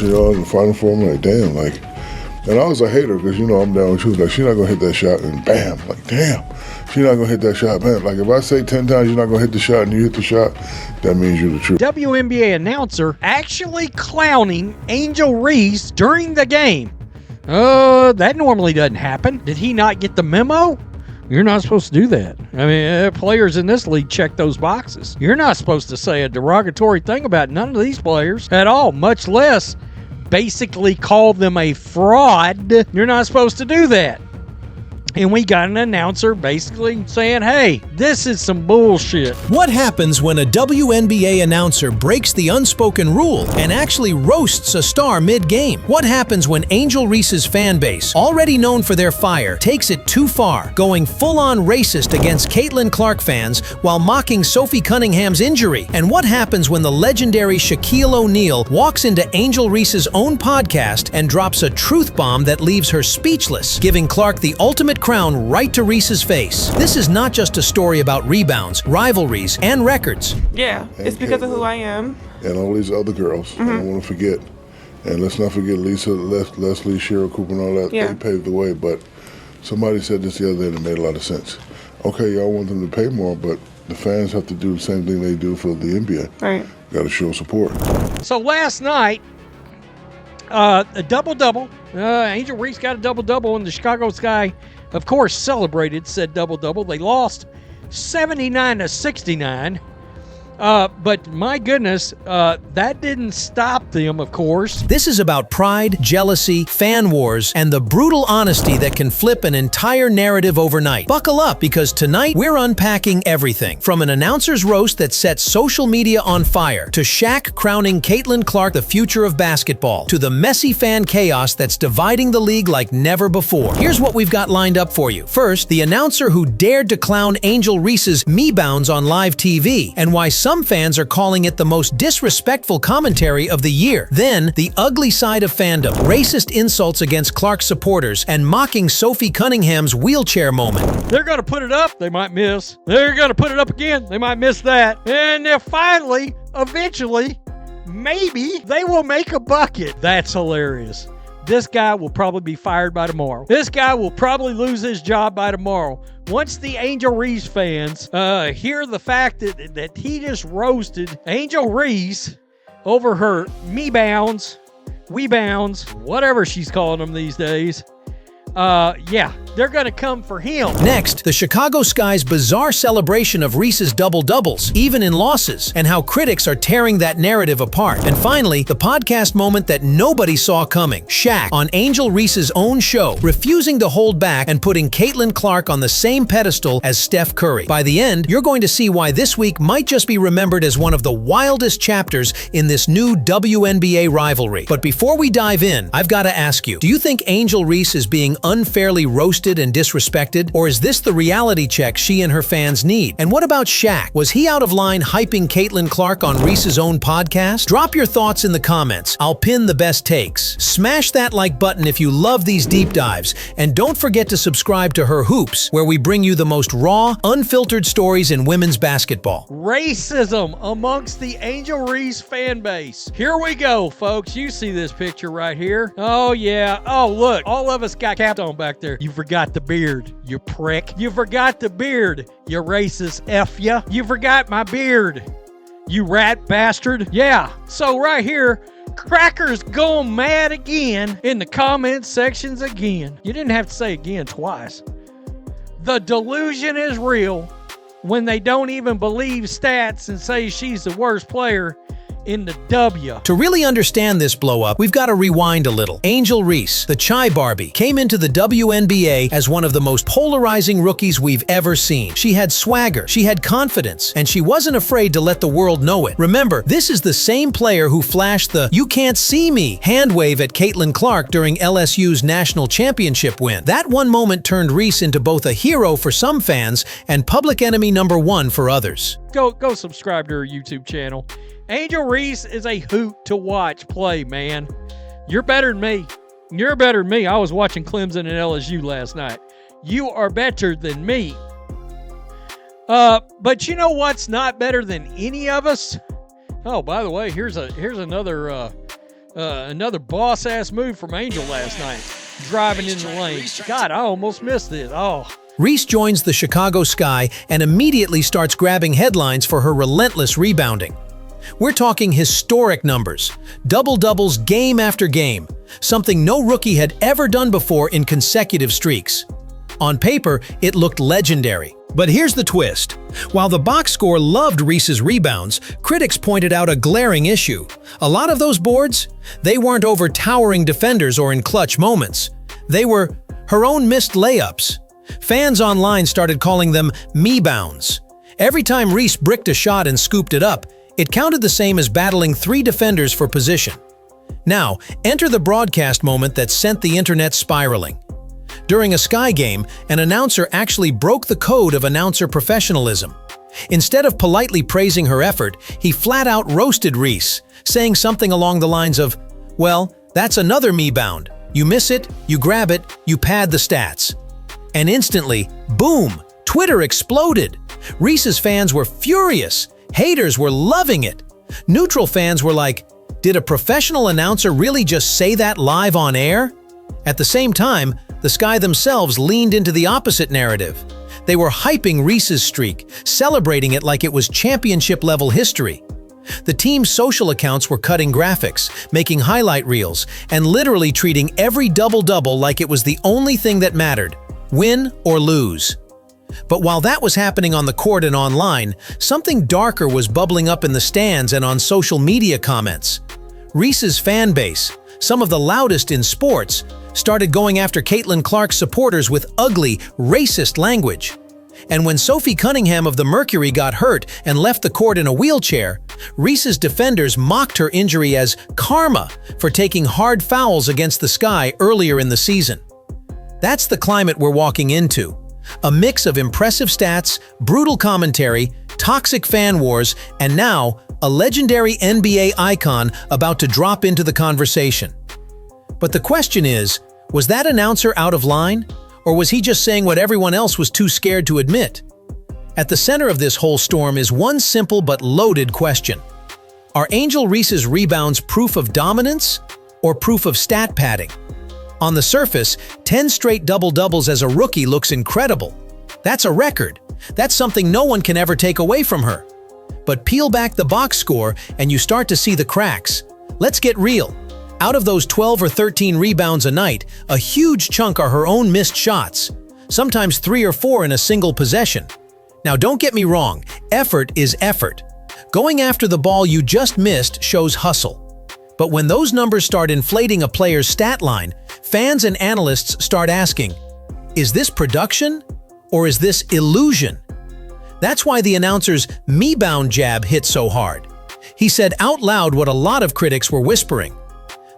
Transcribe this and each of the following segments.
in the Final Four, I'm like, damn, like, and I was a hater because, I'm down with you. Like, she's not going to hit that shot, and bam, like, damn, she's not going to hit that shot, man. Like, if I say 10 times you're not going to hit the shot and you hit the shot, that means you're the truth. WNBA announcer actually clowning Angel Reese during the game. That normally doesn't happen. Did he not get the memo? You're not supposed to do that. I mean, players in this league check those boxes. You're not supposed to say a derogatory thing about none of these players at all, much less basically call them a fraud. You're not supposed to do that. And we got an announcer basically saying, hey, this is some bullshit. What happens when a WNBA announcer breaks the unspoken rule and actually roasts a star mid-game? What happens when Angel Reese's fan base, already known for their fire, takes it too far, going full-on racist against Caitlin Clark fans while mocking Sophie Cunningham's injury? And what happens when the legendary Shaquille O'Neal walks into Angel Reese's own podcast and drops a truth bomb that leaves her speechless, giving Clark the ultimate crown right to Reese's face? This is not just a story about rebounds, rivalries, and records. Yeah, it's because of who I am. And all these other girls, I don't want to forget. And let's not forget Lisa, Leslie, Cheryl Cooper, and all that. Yeah. They paved the way, but somebody said this the other day and it made a lot of sense. Okay, y'all want them to pay more, but the fans have to do the same thing they do for the NBA. Right. Got to show support. So last night, a double-double. Angel Reese got a double-double, and the Chicago Sky, of course, celebrated said double-double. They lost 79-69. But my goodness, that didn't stop them, of course. This is about pride, jealousy, fan wars, and the brutal honesty that can flip an entire narrative overnight. Buckle up, because tonight we're unpacking everything. From an announcer's roast that sets social media on fire, to Shaq crowning Caitlin Clark the future of basketball, to the messy fan chaos that's dividing the league like never before. Here's what we've got lined up for you. First, the announcer who dared to clown Angel Reese's Mebounds on live TV, and why some fans are calling it the most disrespectful commentary of the year. Then, the ugly side of fandom, racist insults against Clark's supporters, and mocking Sophie Cunningham's wheelchair moment. They're going to put it up, they might miss. They're going to put it up again, they might miss that. And they'll finally, eventually, maybe they will make a bucket. That's hilarious. This guy will probably be fired by tomorrow. This guy will probably lose his job by tomorrow. Once the Angel Reese fans hear the fact that he just roasted Angel Reese over her Mebounds, whatever she's calling them these days, yeah, they're going to come for him. Next, the Chicago Sky's bizarre celebration of Reese's double-doubles, even in losses, and how critics are tearing that narrative apart. And finally, the podcast moment that nobody saw coming. Shaq, on Angel Reese's own show, refusing to hold back and putting Caitlin Clark on the same pedestal as Steph Curry. By the end, you're going to see why this week might just be remembered as one of the wildest chapters in this new WNBA rivalry. But before we dive in, I've got to ask you, do you think Angel Reese is being unfairly roasted and disrespected, or is this the reality check she and her fans need? And what about Shaq? Was he out of line hyping Caitlin Clark on Reese's own podcast? Drop your thoughts in the comments. I'll pin the best takes. Smash that like button if you love these deep dives, and don't forget to subscribe to Her Hoops, where we bring you the most raw, unfiltered stories in women's basketball. Racism amongst the Angel Reese fan base. Here we go, folks. You see this picture right here. Oh, yeah. Oh, look. All of us got capped on back there. You forgot the beard, you prick. You forgot the beard, you racist F ya. You forgot my beard, you rat bastard. Yeah, so right here, Cracker's going mad again in the comment sections again. You didn't have to say again twice. The delusion is real when they don't even believe stats and say she's the worst player in the W. To really understand this blow-up, we've got to rewind a little. Angel Reese, the Chai Barbie, came into the WNBA as one of the most polarizing rookies we've ever seen. She had swagger, she had confidence, and she wasn't afraid to let the world know it. Remember, this is the same player who flashed the "you can't see me" hand wave at Caitlin Clark during LSU's national championship win. That one moment turned Reese into both a hero for some fans and public enemy number one for others. Go subscribe to her YouTube channel. Angel Reese is a hoot to watch play, man. You're better than me. You're better than me. I was watching Clemson and LSU last night. You are better than me. But you know what's not better than any of us? Oh, by the way, here's another Another boss-ass move from Angel last night, driving in the lane. God, I almost missed this. Oh. Reese joins the Chicago Sky and immediately starts grabbing headlines for her relentless rebounding. We're talking historic numbers, double-doubles game after game, something no rookie had ever done before in consecutive streaks. On paper, it looked legendary. But here's the twist. While the box score loved Reese's rebounds, critics pointed out a glaring issue. A lot of those boards, they weren't over towering defenders or in clutch moments. They were her own missed layups. Fans online started calling them Mebounds. Every time Reese bricked a shot and scooped it up, it counted the same as battling 3 defenders for position. Now, enter the broadcast moment that sent the internet spiraling. During a Sky game, an announcer actually broke the code of announcer professionalism. Instead of politely praising her effort, he flat-out roasted Reese, saying something along the lines of, "Well, that's another Mebound. You miss it, you grab it, you pad the stats." And instantly, boom, Twitter exploded. Reese's fans were furious. Haters were loving it. Neutral fans were like, did a professional announcer really just say that live on air? At the same time, the Sky themselves leaned into the opposite narrative. They were hyping Reese's streak, celebrating it like it was championship-level history. The team's social accounts were cutting graphics, making highlight reels, and literally treating every double-double like it was the only thing that mattered, win or lose. But while that was happening on the court and online, something darker was bubbling up in the stands and on social media comments. Reese's fan base, some of the loudest in sports, started going after Caitlin Clark's supporters with ugly, racist language. And when Sophie Cunningham of the Mercury got hurt and left the court in a wheelchair, Reese's defenders mocked her injury as karma for taking hard fouls against the Sky earlier in the season. That's the climate we're walking into. A mix of impressive stats, brutal commentary, toxic fan wars, and now a legendary NBA icon about to drop into the conversation. But the question is, was that announcer out of line? Or was he just saying what everyone else was too scared to admit? At the center of this whole storm is one simple but loaded question. Are Angel Reese's rebounds proof of dominance or proof of stat padding? On the surface, 10 straight double-doubles as a rookie looks incredible. That's a record. That's something no one can ever take away from her. But peel back the box score and you start to see the cracks. Let's get real. Out of those 12 or 13 rebounds a night, a huge chunk are her own missed shots, sometimes 3 or 4 in a single possession. Now don't get me wrong, effort is effort. Going after the ball you just missed shows hustle. But when those numbers start inflating a player's stat line, fans and analysts start asking, is this production or is this illusion? That's why the announcer's Mebound jab hit so hard. He said out loud what a lot of critics were whispering.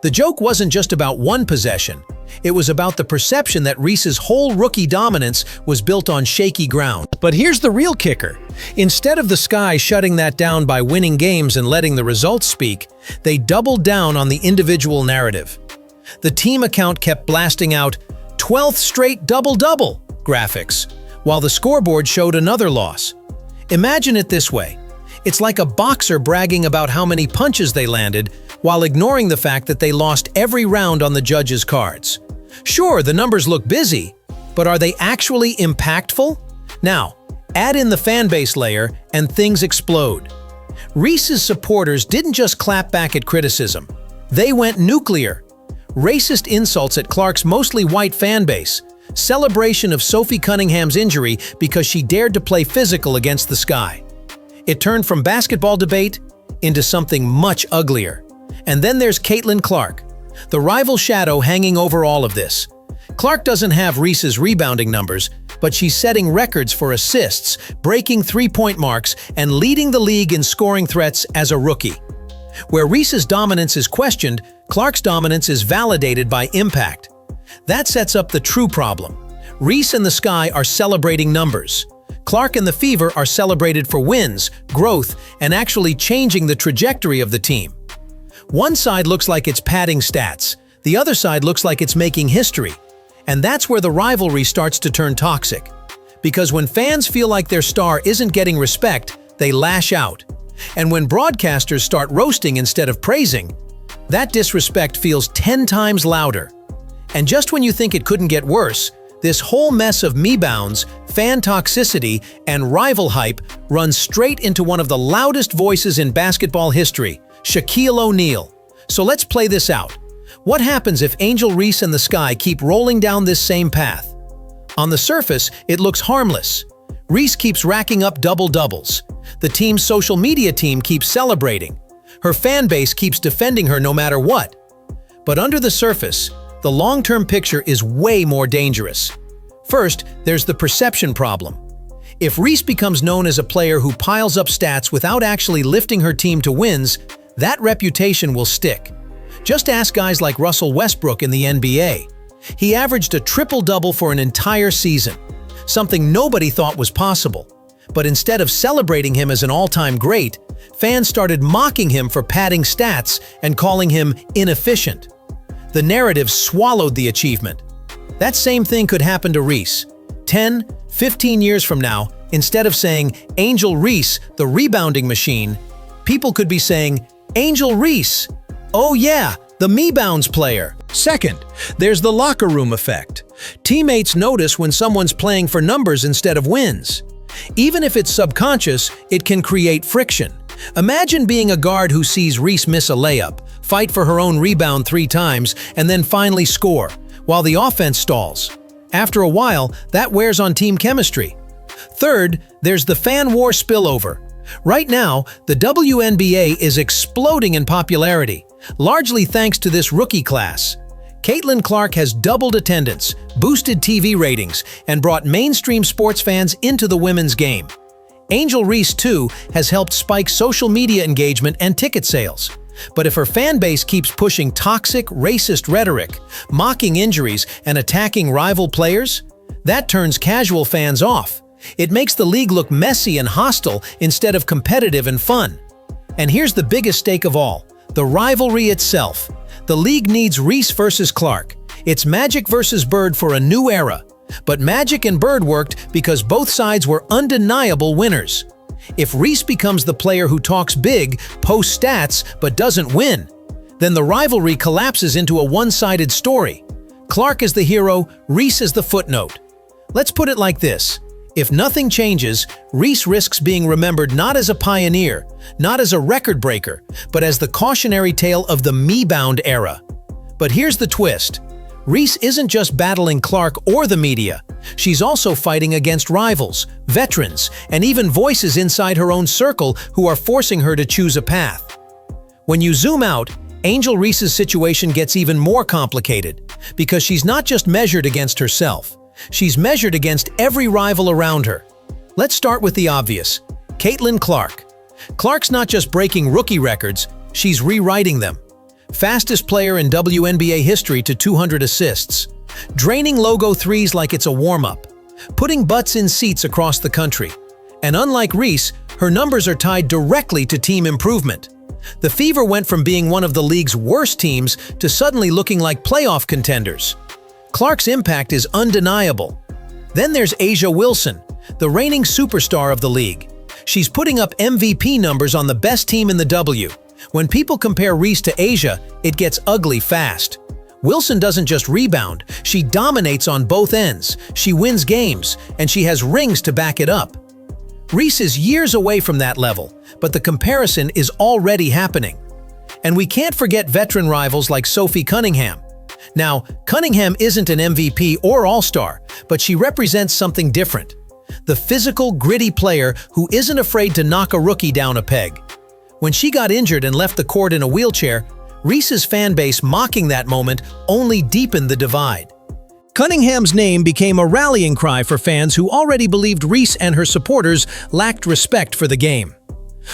The joke wasn't just about one possession. It was about the perception that Reese's whole rookie dominance was built on shaky ground. But here's the real kicker. Instead of the Sky shutting that down by winning games and letting the results speak, they doubled down on the individual narrative. The team account kept blasting out 12th straight double-double graphics, while the scoreboard showed another loss. Imagine it this way. It's like a boxer bragging about how many punches they landed while ignoring the fact that they lost every round on the judges' cards. Sure, the numbers look busy, but are they actually impactful? Now, add in the fan base layer and things explode. Reese's supporters didn't just clap back at criticism. They went nuclear. Racist insults at Clark's mostly white fan base, celebration of Sophie Cunningham's injury because she dared to play physical against the Sky. It turned from basketball debate into something much uglier. And then there's Caitlin Clark, the rival shadow hanging over all of this. Clark doesn't have Reese's rebounding numbers, but she's setting records for assists, breaking three-point marks, and leading the league in scoring threats as a rookie. Where Reese's dominance is questioned, Clark's dominance is validated by impact. That sets up the true problem. Reese and the Sky are celebrating numbers. Clark and the Fever are celebrated for wins, growth, and actually changing the trajectory of the team. One side looks like it's padding stats, the other side looks like it's making history. And that's where the rivalry starts to turn toxic. Because when fans feel like their star isn't getting respect, they lash out. And when broadcasters start roasting instead of praising, That disrespect feels 10 times louder. And just when you think it couldn't get worse, this whole mess of Mebounds, fan toxicity, and rival hype runs straight into one of the loudest voices in basketball history, Shaquille O'Neal. So let's play this out. What happens if Angel Reese and the Sky keep rolling down this same path? On the surface, it looks harmless. Reese keeps racking up double-doubles. The team's social media team keeps celebrating. Her fan base keeps defending her no matter what. But under the surface, the long-term picture is way more dangerous. First, there's the perception problem. If Reese becomes known as a player who piles up stats without actually lifting her team to wins, that reputation will stick. Just ask guys like Russell Westbrook in the NBA. He averaged a triple-double for an entire season, something nobody thought was possible. But instead of celebrating him as an all-time great, fans started mocking him for padding stats and calling him inefficient. The narrative swallowed the achievement. That same thing could happen to Reese. 10, 15 years from now, instead of saying Angel Reese, the rebounding machine, people could be saying Angel Reese, oh yeah, the Mebounds player. Second, there's the locker room effect. Teammates notice when someone's playing for numbers instead of wins. Even if it's subconscious, it can create friction. Imagine being a guard who sees Reese miss a layup, fight for her own rebound 3 times, and then finally score, while the offense stalls. After a while, that wears on team chemistry. Third, there's the fan war spillover. Right now, the WNBA is exploding in popularity, largely thanks to this rookie class. Caitlin Clark has doubled attendance, boosted TV ratings, and brought mainstream sports fans into the women's game. Angel Reese, too, has helped spike social media engagement and ticket sales. But if her fan base keeps pushing toxic, racist rhetoric, mocking injuries, and attacking rival players, that turns casual fans off. It makes the league look messy and hostile instead of competitive and fun. And here's the biggest stake of all, the rivalry itself. The league needs Reese versus Clark. It's Magic versus Bird for a new era. But Magic and Bird worked because both sides were undeniable winners. If Reese becomes the player who talks big, posts stats, but doesn't win, then the rivalry collapses into a one-sided story. Clark is the hero, Reese is the footnote. Let's put it like this. If nothing changes, Reese risks being remembered not as a pioneer, not as a record breaker, but as the cautionary tale of the Mebound era. But here's the twist. Reese isn't just battling Clark or the media. She's also fighting against rivals, veterans, and even voices inside her own circle who are forcing her to choose a path. When you zoom out, Angel Reese's situation gets even more complicated because she's not just measured against herself. She's measured against every rival around her. Let's start with the obvious. Caitlin Clark. Clark's not just breaking rookie records, she's rewriting them. Fastest player in WNBA history to 200 assists. Draining logo threes like it's a warm-up. Putting butts in seats across the country. And unlike Reese, her numbers are tied directly to team improvement. The Fever went from being one of the league's worst teams to suddenly looking like playoff contenders. Clark's impact is undeniable. Then there's A'ja Wilson, the reigning superstar of the league. She's putting up MVP numbers on the best team in the W. When people compare Reese to A'ja, it gets ugly fast. Wilson doesn't just rebound, she dominates on both ends, she wins games, and she has rings to back it up. Reese is years away from that level, but the comparison is already happening. And we can't forget veteran rivals like Sophie Cunningham. Now, Cunningham isn't an MVP or All-Star, but she represents something different. The physical, gritty player who isn't afraid to knock a rookie down a peg. When she got injured and left the court in a wheelchair, Reese's fan base mocking that moment only deepened the divide. Cunningham's name became a rallying cry for fans who already believed Reese and her supporters lacked respect for the game.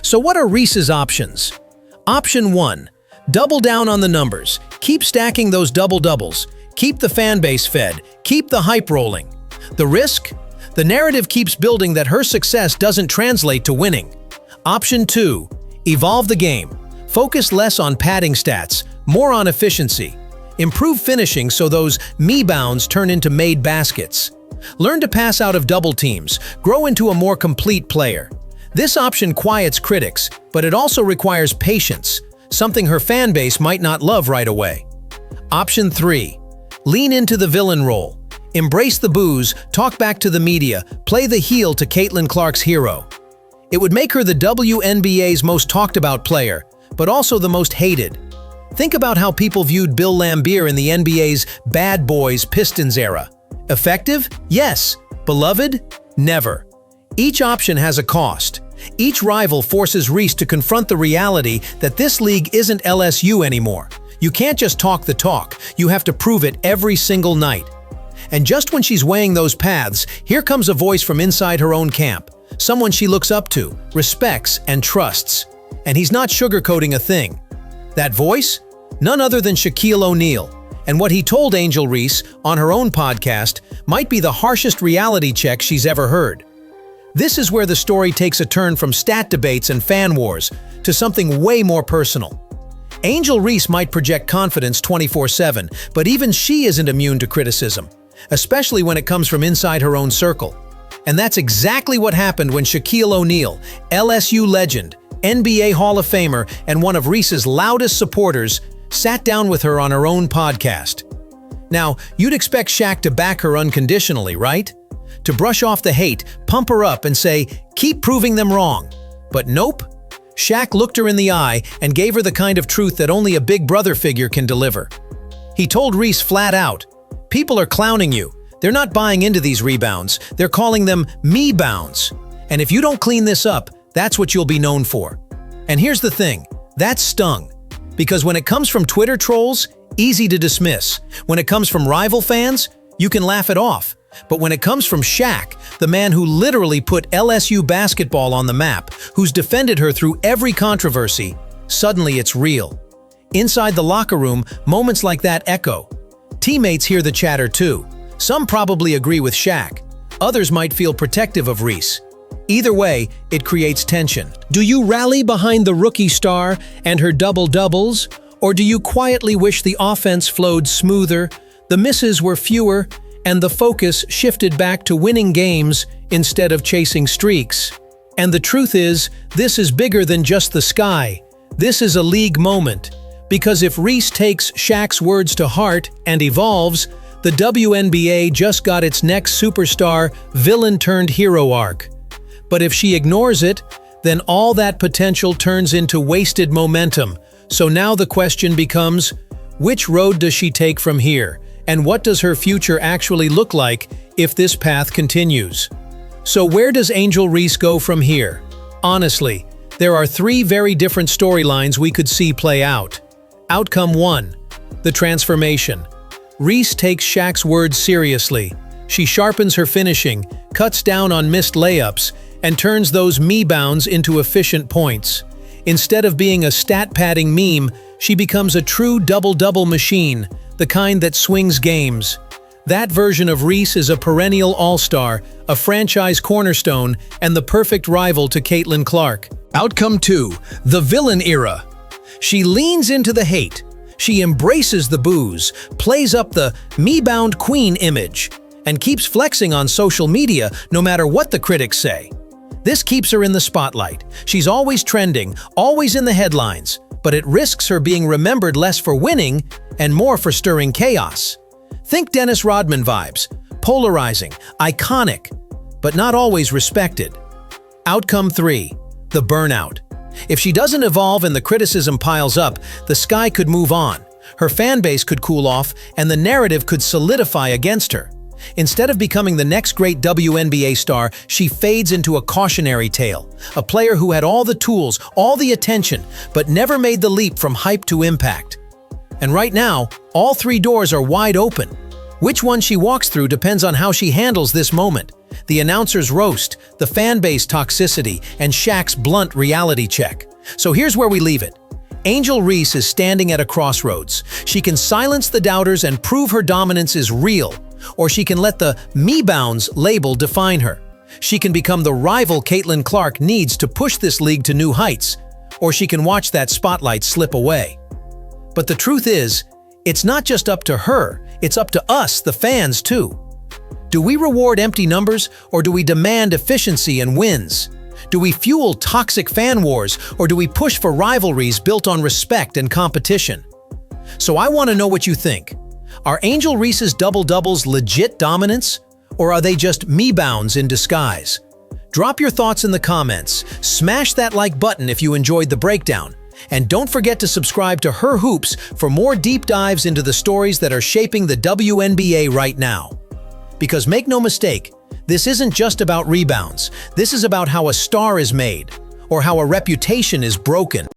So what are Reese's options? Option 1. Double down on the numbers. Keep stacking those double-doubles. Keep the fan base fed. Keep the hype rolling. The risk? The narrative keeps building that her success doesn't translate to winning. Option 2. Evolve the game. Focus less on padding stats, more on efficiency. Improve finishing so those Mebounds turn into made baskets. Learn to pass out of double teams. Grow into a more complete player. This option quiets critics, but it also requires patience. something her fan base might not love right away. Option 3. Lean into the villain role. Embrace the booze, talk back to the media, play the heel to Caitlin Clark's hero. It would make her the WNBA's most talked about player, but also the most hated. Think about how people viewed Bill Laimbeer in the NBA's Bad Boys Pistons era. Effective? Yes. Beloved? Never. Each option has a cost. Each rival forces Reese to confront the reality that this league isn't LSU anymore. You can't just talk the talk, you have to prove it every single night. And just when she's weighing those paths, here comes a voice from inside her own camp. Someone she looks up to, respects, and trusts. And he's not sugarcoating a thing. That voice? None other than Shaquille O'Neal. And what he told Angel Reese on her own podcast might be the harshest reality check she's ever heard. This is where the story takes a turn from stat debates and fan wars to something way more personal. Angel Reese might project confidence 24/7, but even she isn't immune to criticism, especially when it comes from inside her own circle. And that's exactly what happened when Shaquille O'Neal, LSU legend, NBA Hall of Famer, and one of Reese's loudest supporters, sat down with her on her own podcast. Now, you'd expect Shaq to back her unconditionally, right? To brush off the hate, pump her up, and say, keep proving them wrong. But nope. Shaq looked her in the eye and gave her the kind of truth that only a big brother figure can deliver. He told Reese flat out, people are clowning you. They're not buying into these rebounds. They're calling them Mebounds. And if you don't clean this up, that's what you'll be known for. And here's the thing, that stung. Because when it comes from Twitter trolls, easy to dismiss. When it comes from rival fans, you can laugh it off. But when it comes from Shaq, the man who literally put LSU basketball on the map, who's defended her through every controversy, suddenly it's real. Inside the locker room, moments like that echo. Teammates hear the chatter too. Some probably agree with Shaq. Others might feel protective of Reese. Either way, it creates tension. Do you rally behind the rookie star and her double-doubles? Or do you quietly wish the offense flowed smoother, the misses were fewer, and the focus shifted back to winning games instead of chasing streaks? And the truth is, this is bigger than just the sky. This is a league moment. Because if Reese takes Shaq's words to heart and evolves, the WNBA just got its next superstar villain-turned-hero arc. But if she ignores it, then all that potential turns into wasted momentum. So now the question becomes, which road does she take from here? And what does her future actually look like if this path continues? So where does Angel Reese go from here? Honestly, there are 3 very different storylines we could see play out. Outcome 1. The transformation. Reese takes Shaq's words seriously. She sharpens her finishing, cuts down on missed layups, and turns those Mebounds into efficient points. Instead of being a stat-padding meme, she becomes a true double-double machine, the kind that swings games. That version of Reese is a perennial all-star, a franchise cornerstone, and the perfect rival to Caitlin Clark. Outcome 2. The villain era. She leans into the hate. She embraces the booze, plays up the me-bound queen image, and keeps flexing on social media no matter what the critics say. This keeps her in the spotlight. She's always trending, always in the headlines, but it risks her being remembered less for winning and more for stirring chaos. Think Dennis Rodman vibes, polarizing, iconic, but not always respected. Outcome 3. The burnout. If she doesn't evolve and the criticism piles up, the sky could move on. Her fan base could cool off, and the narrative could solidify against her. Instead of becoming the next great WNBA star, she fades into a cautionary tale, a player who had all the tools, all the attention, but never made the leap from hype to impact. And right now, all 3 doors are wide open. Which one she walks through depends on how she handles this moment. The announcer's roast, the fan base toxicity, and Shaq's blunt reality check. So here's where we leave it. Angel Reese is standing at a crossroads. She can silence the doubters and prove her dominance is real, or she can let the Mebounds label define her. She can become the rival Caitlin Clark needs to push this league to new heights, or she can watch that spotlight slip away. But the truth is, it's not just up to her, it's up to us, the fans, too. Do we reward empty numbers, or do we demand efficiency and wins? Do we fuel toxic fan wars, or do we push for rivalries built on respect and competition? So I want to know what you think. Are Angel Reese's double-doubles legit dominance, or are they just Mebounds in disguise? Drop your thoughts in the comments, smash that like button if you enjoyed the breakdown, and don't forget to subscribe to Her Hoops for more deep dives into the stories that are shaping the WNBA right now. Because make no mistake, this isn't just about rebounds. This is about how a star is made, or how a reputation is broken.